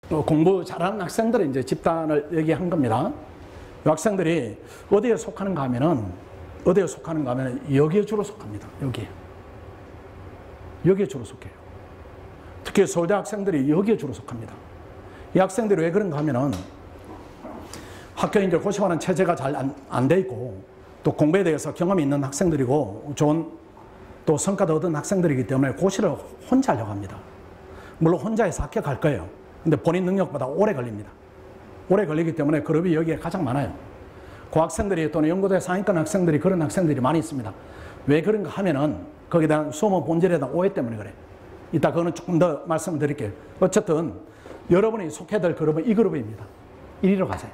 공부 잘하는 학생들의 이제 집단을 얘기한 겁니다. 이 학생들이 어디에 속하는가 하면은, 여기에 주로 속합니다. 여기에 주로 속해요. 특히 서울대 학생들이 여기에 주로 속합니다. 이 학생들이 왜 그런가 하면은, 학교에 이제 고시하는 체제가 잘 안 돼 있고, 또 공부에 대해서 경험이 있는 학생들이고, 좋은 또 성과도 얻은 학생들이기 때문에 고시를 혼자 하려고 합니다. 물론 혼자 해서 합격할 거예요. 근데 본인 능력보다 오래 걸립니다. 오래 걸리기 때문에 그룹이 여기에 가장 많아요. 그 학생들이 또는 연구대 상위권 학생들이 그런 학생들이 많이 있습니다. 왜 그런가 하면은 거기에 대한 수험의 본질에 대한 오해 때문에 그래. 이따 그거는 조금 더 말씀을 드릴게요. 어쨌든 여러분이 속해야 될 그룹은 이 그룹입니다. 이리로 가세요.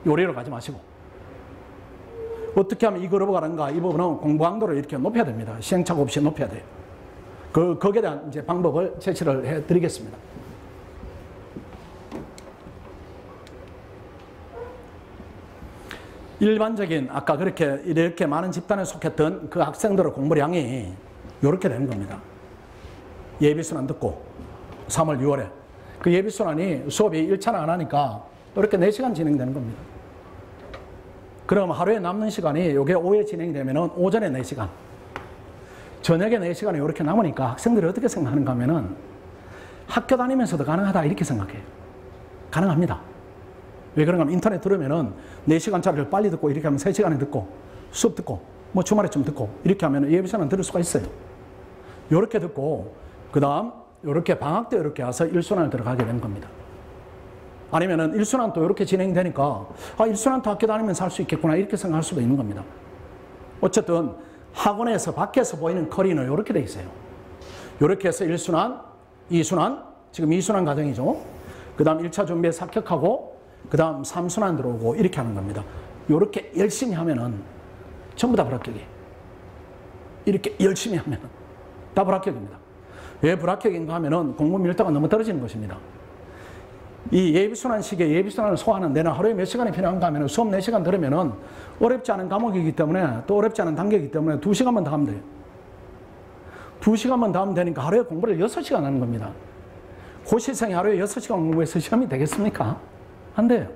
요리로 가지 마시고. 어떻게 하면 이 그룹을 가는가? 이 부분은 공부 강도를 이렇게 높여야 됩니다. 시행착오 없이 높여야 돼요. 거기에 대한 이제 방법을 제시를 해 드리겠습니다. 일반적인 아까 그렇게 이렇게 많은 집단에 속했던 그 학생들의 공부량이 이렇게 되는 겁니다. 예비순환 듣고 3월, 6월에 그 예비순환이 수업이 1차는 안 하니까 이렇게 4시간 진행되는 겁니다. 그럼 하루에 남는 시간이 이게 오후에 진행이 되면은 오전에 4시간, 저녁에 4시간이 이렇게 남으니까 학생들이 어떻게 생각하는가 하면은 학교 다니면서도 가능하다 이렇게 생각해요. 가능합니다. 왜 그런가 하면 인터넷 들으면은 4시간짜리를 빨리 듣고 이렇게 하면 3시간에 듣고 수업 듣고 뭐 주말에 좀 듣고 이렇게 하면 예비순환 들을 수가 있어요. 이렇게 듣고 그 다음 이렇게 방학 때 이렇게 와서 1순환을 들어가게 되는 겁니다. 아니면은 1순환 또 이렇게 진행되니까 1순환 또 학교 다니면서 할 수 있겠구나 이렇게 생각할 수도 있는 겁니다. 어쨌든 학원에서 밖에서 보이는 거리는 이렇게 돼 있어요. 이렇게 해서 1순환, 2순환, 지금 2순환 과정이죠. 그 다음 1차 준비에서 합격하고 그 다음 3순환 들어오고 이렇게 하는 겁니다. 이렇게 열심히 하면은 전부 다 불합격이에요. 이렇게 열심히 하면은 다 불합격입니다. 왜 불합격인가 하면은 공부 밀도가 너무 떨어지는 것입니다. 이 예비순환 시기에 예비순환을 소화하는 데는 하루에 몇 시간이 필요한가 하면 수업 4시간 들으면은 어렵지 않은 과목이기 때문에 또 어렵지 않은 단계이기 때문에 2시간만 더 하면 돼요. 2시간만 더 하면 되니까 하루에 공부를 6시간 하는 겁니다. 고시생이 하루에 6시간 공부해서 시험이 되겠습니까? 안 돼요.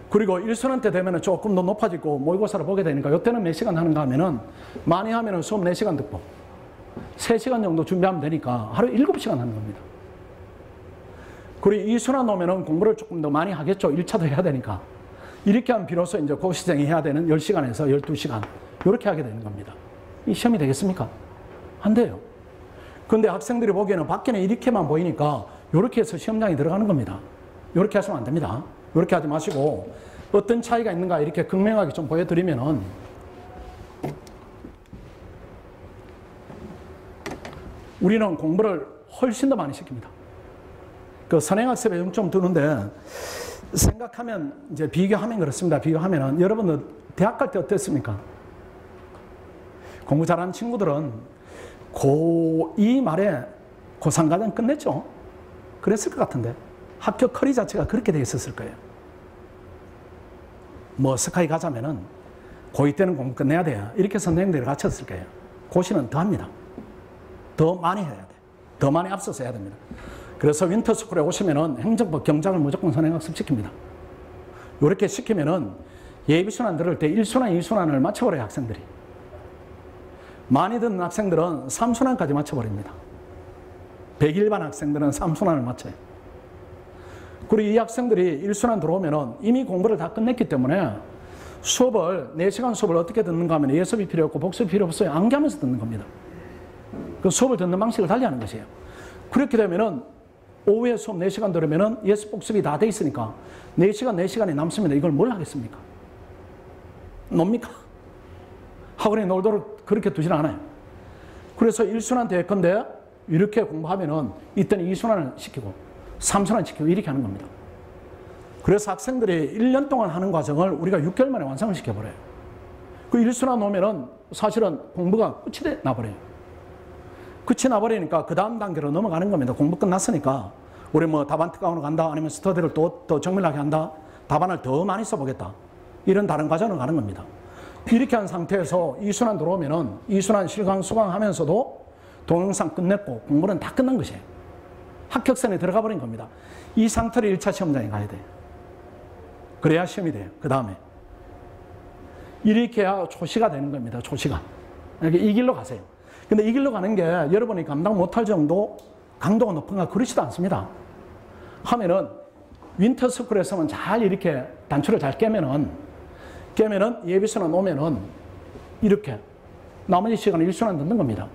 그리고 1순환 때 되면은 조금 더 높아지고 모의고사를 보게 되니까 이때는 몇 시간 하는가 하면은 많이 하면은 수업 4시간 듣고 3시간 정도 준비하면 되니까 하루에 7시간 하는 겁니다. 그리고 2순환 오면은 공부를 조금 더 많이 하겠죠. 1차도 해야 되니까. 이렇게 하면 비로소 이제 고시생이 해야 되는 10시간에서 12시간. 이렇게 하게 되는 겁니다. 이 시험이 되겠습니까? 안 돼요. 근데 학생들이 보기에는 밖에는 이렇게만 보이니까 이렇게 해서 시험장에 들어가는 겁니다. 이렇게 하시면 안 됩니다. 이렇게 하지 마시고 어떤 차이가 있는가 이렇게 극명하게 좀 보여드리면은 우리는 공부를 훨씬 더 많이 시킵니다. 그 선행학습에 영점 두는데 생각하면 이제 비교하면 그렇습니다. 비교하면은 여러분들 대학 갈 때 어땠습니까? 공부 잘하는 친구들은 고2 말에 고3 과정 끝냈죠. 그랬을 것 같은데 학교 커리 자체가 그렇게 돼 있었을 거예요. 뭐 스카이 가자면은 고2 때는 공부 끝내야 돼요. 이렇게 선생님들이 가르쳤을 거예요. 고시는 더 합니다. 더 많이 해야 돼. 더 많이 앞서서 해야 됩니다. 그래서 윈터스쿨에 오시면은 행정법 경장을 무조건 선행학습 시킵니다. 이렇게 시키면은 예비순환 들을 때 1순환, 2순환을 맞춰버려요, 학생들이. 많이 듣는 학생들은 3순환까지 맞춰버립니다. 100일반 학생들은 3순환을 맞춰요. 그리고 이 학생들이 1순환 들어오면은 이미 공부를 다 끝냈기 때문에 수업을, 4시간 수업을 어떻게 듣는가 하면 예습이 필요 없고 복습이 필요 없어요. 암기하면서 듣는 겁니다. 그 수업을 듣는 방식을 달리하는 것이에요. 그렇게 되면은 오후에 수업 4시간 들으면은 예습 복습이 다 돼 있으니까 4시간이 남습니다. 이걸 뭘 하겠습니까? 놉니까? 학원에 놀도록 그렇게 두지는 않아요. 그래서 1순환 될 건데 이렇게 공부하면은 이때는 2순환을 시키고 3순환 시키고 이렇게 하는 겁니다. 그래서 학생들이 1년 동안 하는 과정을 우리가 6개월 만에 완성을 시켜버려요. 그 1순환 오면은 사실은 공부가 끝이 나버려요. 끝이 나버리니까 그 다음 단계로 넘어가는 겁니다. 공부 끝났으니까 우리 뭐 답안 특강으로 간다 아니면 스터디를 또 정밀하게 한다 답안을 더 많이 써보겠다 이런 다른 과정으로 가는 겁니다. 이렇게 한 상태에서 2순환 들어오면은 2순환 실강 수강하면서도 동영상 끝냈고 공부는 다 끝난 것이에요. 합격선에 들어가 버린 겁니다. 이 상태로 1차 시험장에 가야 돼요. 그래야 시험이 돼요. 그 다음에. 이렇게 해야 초시가 되는 겁니다. 초시가. 이렇게 이 길로 가세요. 근데 이 길로 가는 게 여러분이 감당 못할 정도 강도가 높은가 그렇지도 않습니다. 하면은 윈터스쿨에서만 잘 이렇게 단추를 잘 깨면은 예비순환 오면은 이렇게 나머지 시간은 1순환 듣는 겁니다.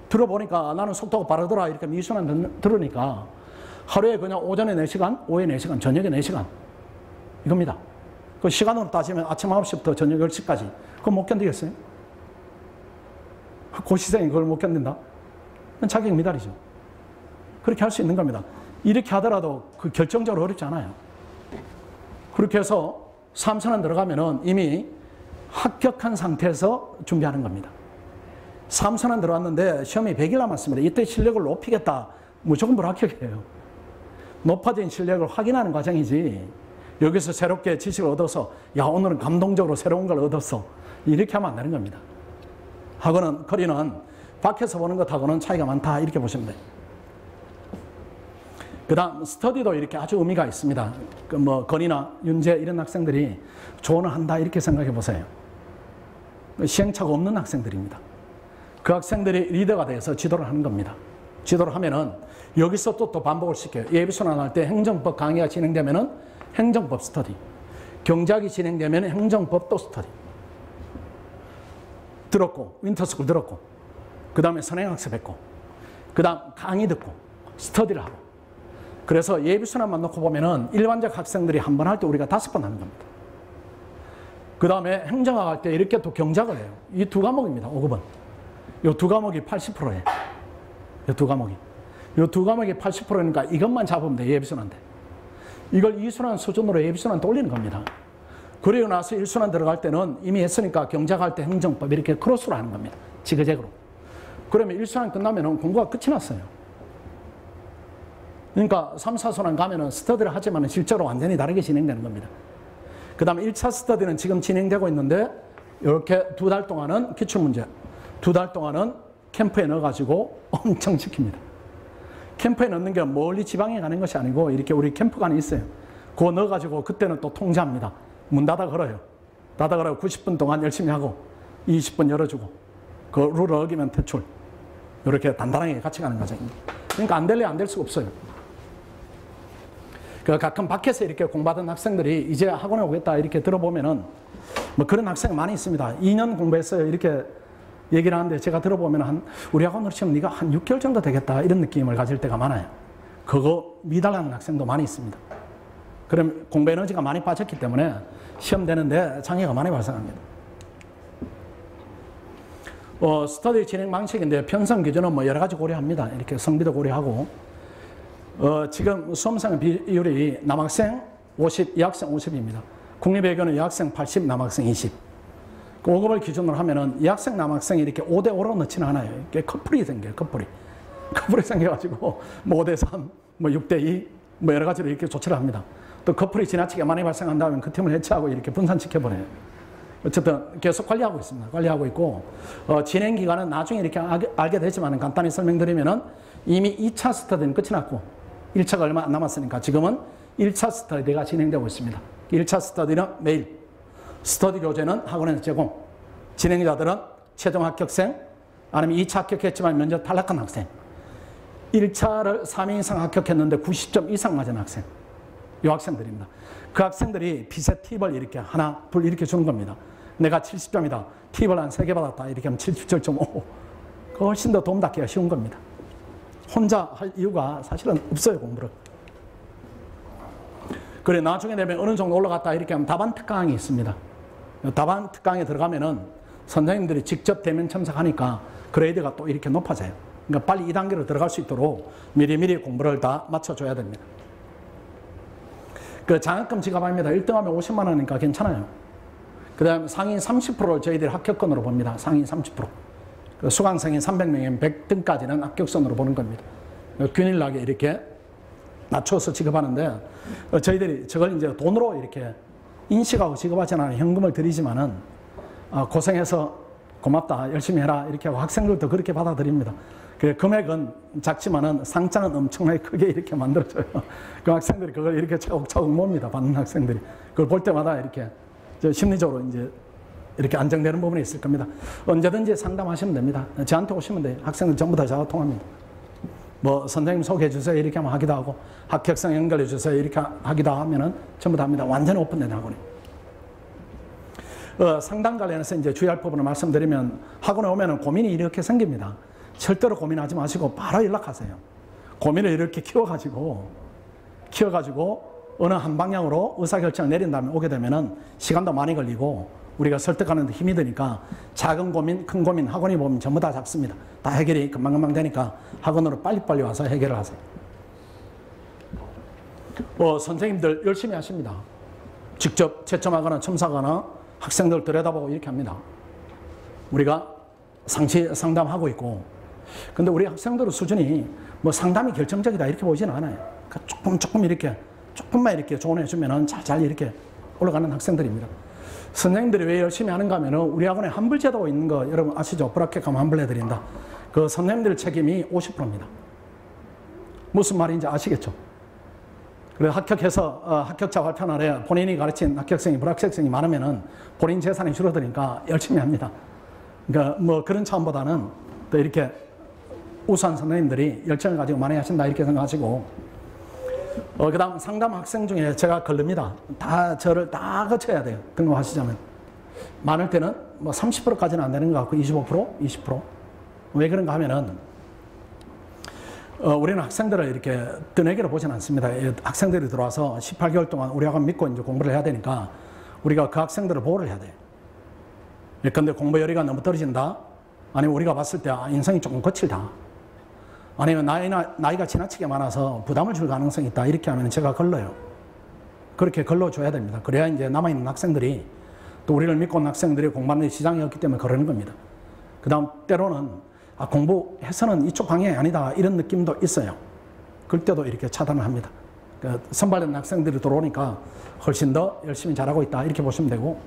들어보니까 나는 속도가 빠르더라 이렇게 2순환 들으니까 하루에 그냥 오전에 4시간, 오후에 4시간, 저녁에 4시간 이겁니다. 그 시간으로 따지면 아침 9시부터 저녁 10시까지 그거 못 견디겠어요? 고시생이 그걸 못 견딘다? 자격 미달이죠. 그렇게 할 수 있는 겁니다. 이렇게 하더라도 그 결정적으로 어렵지 않아요. 그렇게 해서 3순환 들어가면은 이미 합격한 상태에서 준비하는 겁니다. 3순환 들어왔는데 시험이 100일 남았습니다. 이때 실력을 높이겠다. 무조건 불합격이에요. 높아진 실력을 확인하는 과정이지 여기서 새롭게 지식을 얻어서 야 오늘은 감동적으로 새로운 걸 얻었어. 이렇게 하면 안 되는 겁니다. 하고는 커리는 밖에서 보는 것하고는 차이가 많다. 이렇게 보시면 돼요. 그 다음 스터디도 이렇게 아주 의미가 있습니다. 그 뭐 건이나 윤재 이런 학생들이 조언을 한다 이렇게 생각해 보세요. 시행착오 없는 학생들입니다. 그 학생들이 리더가 돼서 지도를 하는 겁니다. 지도를 하면은 여기서 또 반복을 시켜요. 예비순환할 때 행정법 강의가 진행되면은 행정법 스터디, 경작이 진행되면 행정법 또 스터디 들었고 윈터스쿨 들었고 그 다음에 선행학습했고 그 다음 강의 듣고 스터디를 하고 그래서 예비순환만 놓고 보면은 일반적 학생들이 한 번 할 때 우리가 5번 하는 겁니다. 그 다음에 행정학 할 때 이렇게 또 경작을 해요. 이 두 과목입니다. 5급은. 이 두 과목이 80%예요. 이 두 과목이. 이 두 과목이 80%니까 이것만 잡으면 돼. 예비순환 때. 이걸 2순환 수준으로 예비순환 돌리는 겁니다. 그리고 나서 1순환 들어갈 때는 이미 했으니까 경작할 때 행정법 이렇게 크로스로 하는 겁니다. 지그재그로. 그러면 1순환 끝나면 공부가 끝이 났어요. 그러니까 3, 4순환 가면은 스터디를 하지만 실제로 완전히 다르게 진행되는 겁니다. 그 다음에 1차 스터디는 지금 진행되고 있는데 이렇게 2달 동안은 기출문제, 2달 동안은 캠프에 넣어가지고 엄청 지킵니다. 캠프에 넣는 게 멀리 지방에 가는 것이 아니고 이렇게 우리 캠프관이 있어요. 그거 넣어가지고 그때는 또 통제합니다. 문 닫아 걸어요. 닫아 걸어 90분 동안 열심히 하고 20분 열어주고 그 룰을 어기면 퇴출. 이렇게 단단하게 같이 가는 과정입니다. 그러니까 안 될래 안 될 수가 없어요. 그 가끔 밖에서 이렇게 공부하던 학생들이 이제 학원에 오겠다 이렇게 들어보면은 뭐 그런 학생이 많이 있습니다. 2년 공부했어요. 이렇게 얘기를 하는데 제가 들어보면 우리 학원으로 치면 네가 한 6개월 정도 되겠다 이런 느낌을 가질 때가 많아요. 그거 미달하는 학생도 많이 있습니다. 그럼 공부 에너지가 많이 빠졌기 때문에 시험 되는데 장애가 많이 발생합니다. 스터디 진행 방식인데 편성 기준은 뭐 여러 가지 고려합니다. 이렇게 성비도 고려하고 지금 수험생 비율이 남학생 50, 여학생 50입니다. 국립외교는 여학생 80, 남학생 20. 그 5급을 기준으로 하면은 여학생, 남학생이 이렇게 5대5로 넣지는 않아요. 이렇게 커플이 생겨요, 커플이. 커플이 생겨가지고 뭐 5대3, 뭐 6대2, 뭐 여러 가지로 이렇게 조치를 합니다. 또 커플이 지나치게 많이 발생한다면 그 팀을 해체하고 이렇게 분산시켜버려요. 어쨌든 계속 관리하고 있습니다. 관리하고 있고, 진행 기간은 나중에 이렇게 알게 되지만 간단히 설명드리면은 이미 2차 스터디는 끝이 났고, 1차가 얼마 안 남았으니까 지금은 1차 스터디가 진행되고 있습니다. 1차 스터디는 매일, 스터디 교재는 학원에서 제공, 진행자들은 최종 합격생, 아니면 2차 합격했지만 면접 탈락한 학생, 1차를 3위 이상 합격했는데 90점 이상 맞은 학생, 이 학생들입니다. 그 학생들이 비세 팁을 이렇게 하나, 둘 이렇게 주는 겁니다. 내가 70점이다. 팁을 한 3개 받았다. 이렇게 하면 77.5. 그 훨씬 더 도움 닫기가 쉬운 겁니다. 혼자 할 이유가 사실은 없어요, 공부를. 그래, 나중에 되면 어느 정도 올라갔다 이렇게 하면 답안 특강이 있습니다. 답안 특강에 들어가면은 선생님들이 직접 대면 참석하니까 그레이드가 또 이렇게 높아져요. 그러니까 빨리 2단계로 들어갈 수 있도록 미리미리 공부를 다 맞춰줘야 됩니다. 그 장학금 지급합니다. 1등하면 50만 원이니까 괜찮아요. 그 다음에 상위 30%를 저희들이 합격권으로 봅니다. 상위 30%. 그 수강생이 300명이면 100등까지는 합격선으로 보는 겁니다. 균일하게 이렇게 낮춰서 지급하는데 저희들이 저걸 이제 돈으로 이렇게 인식하고 지급하지 않아요. 현금을 드리지만은 고생해서 고맙다, 열심히 해라 이렇게 하고 학생들도 그렇게 받아들입니다. 그 금액은 작지만은 상장은 엄청나게 크게 이렇게 만들어져요. 그 학생들이 그걸 이렇게 차곡차곡 몹니다. 받는 학생들이. 그걸 볼 때마다 이렇게 심리적으로 이제 이렇게 안정되는 부분이 있을 겁니다. 언제든지 상담하시면 됩니다. 저한테 오시면 돼요. 학생들 전부 다 저하고 통합니다. 뭐 선생님 소개해 주세요 이렇게 하면 하기도 하고 합격생 연결해 주세요 이렇게 하기도 하면은 전부 다 합니다. 완전히 오픈된 학원이. 상담 관련해서 이제 주의할 부분을 말씀드리면 학원에 오면은 고민이 이렇게 생깁니다. 절대로 고민하지 마시고 바로 연락하세요. 고민을 이렇게 키워가지고 어느 한 방향으로 의사결정을 내린 다음에 오게 되면은 시간도 많이 걸리고 우리가 설득하는 데 힘이 드니까 작은 고민, 큰 고민 학원이 보면 전부 다 작습니다. 다 해결이 금방금방 되니까 학원으로 빨리빨리 와서 해결을 하세요. 선생님들 열심히 하십니다. 직접 채점하거나 첨삭하거나 학생들 들여다보고 이렇게 합니다. 우리가 상시 상담하고 있고 근데 우리 학생들의 수준이 뭐 상담이 결정적이다 이렇게 보이지는 않아요. 그러니까 조금 이렇게 조금만 이렇게 조언해 주면은 잘 이렇게 올라가는 학생들입니다. 선생님들이 왜 열심히 하는가 하면은 우리 학원에 환불제도가 있는 거 여러분 아시죠? 불합격하면 환불해드린다. 그 선생님들 책임이 50%입니다. 무슨 말인지 아시겠죠? 그래서 합격해서 합격자 발표 날에 본인이 가르친 합격생이 불합격생이 많으면은 본인 재산이 줄어드니까 열심히 합니다. 그러니까 뭐 그런 차원보다는 또 이렇게 우수한 선생님들이 열정을 가지고 많이 하신다 이렇게 생각하시고 그 다음 상담 학생 중에 제가 걸릅니다. 다 저를 다 거쳐야 돼요. 등록하시자면. 많을 때는 뭐 30%까지는 안 되는 것 같고 25%, 20%. 왜 그런가 하면은 우리는 학생들을 이렇게 뜨내기로 보지는 않습니다. 학생들이 들어와서 18개월 동안 우리 학원 믿고 이제 공부를 해야 되니까 우리가 그 학생들을 보호를 해야 돼요. 예컨대 공부 열의가 너무 떨어진다. 아니면 우리가 봤을 때 인성이 조금 거칠다. 아니면 나이가 지나치게 많아서 부담을 줄 가능성이 있다. 이렇게 하면 제가 걸러요. 그렇게 걸러줘야 됩니다. 그래야 이제 남아있는 학생들이 또 우리를 믿고 온 학생들이 공부하는 데 지장이 없기 때문에 그러는 겁니다. 그 다음 때로는 공부해서는 이쪽 방향이 아니다. 이런 느낌도 있어요. 그럴 때도 이렇게 차단을 합니다. 그러니까 선발된 학생들이 들어오니까 훨씬 더 열심히 잘하고 있다. 이렇게 보시면 되고